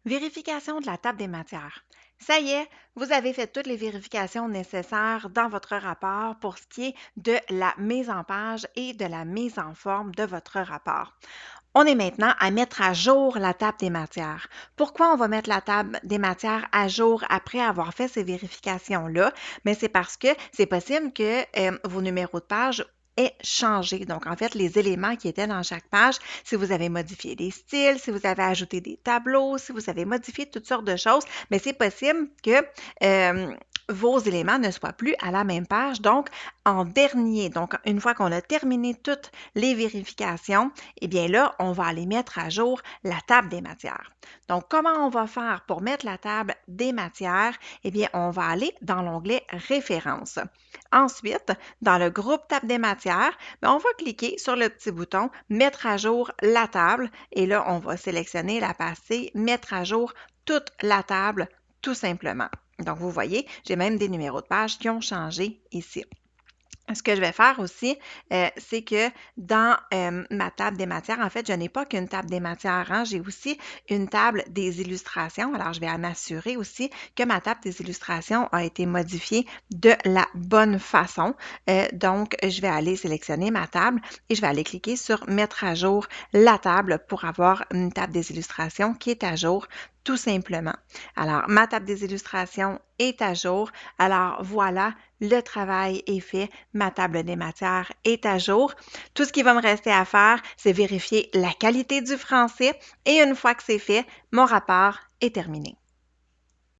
Vérification de la table des matières. Ça y est, vous avez fait toutes les vérifications nécessaires dans votre rapport pour ce qui est de la mise en page et de la mise en forme de votre rapport. On est maintenant à mettre à jour la table des matières. Pourquoi on va mettre la table des matières à jour après avoir fait ces vérifications-là? Mais c'est parce que c'est possible que vos numéros de page aient changé. Donc, en fait, les éléments qui étaient dans chaque page, si vous avez modifié des styles, si vous avez ajouté des tableaux, si vous avez modifié toutes sortes de choses, mais c'est possible que vos éléments ne soient plus à la même page. Donc, en dernier, donc une fois qu'on a terminé toutes les vérifications, eh bien là, on va aller mettre à jour la table des matières. Donc, comment on va faire pour mettre la table des matières? Eh bien, on va aller dans l'onglet Références. Ensuite, dans le groupe Table des matières, on va cliquer sur le petit bouton Mettre à jour la table et là, on va sélectionner la partie Mettre à jour toute la table tout simplement. Donc, vous voyez, j'ai même des numéros de page qui ont changé ici. Ce que je vais faire aussi, c'est que dans ma table des matières, en fait, je n'ai pas qu'une table des matières, hein, j'ai aussi une table des illustrations. Alors, je vais m'assurer aussi que ma table des illustrations a été modifiée de la bonne façon. Donc, je vais aller sélectionner ma table et je vais aller cliquer sur Mettre à jour la table pour avoir une table des illustrations qui est à jour tout simplement. Alors, ma table des illustrations est à jour. Alors, voilà, le travail est fait, ma table des matières est à jour. Tout ce qui va me rester à faire, c'est vérifier la qualité du français et une fois que c'est fait, mon rapport est terminé.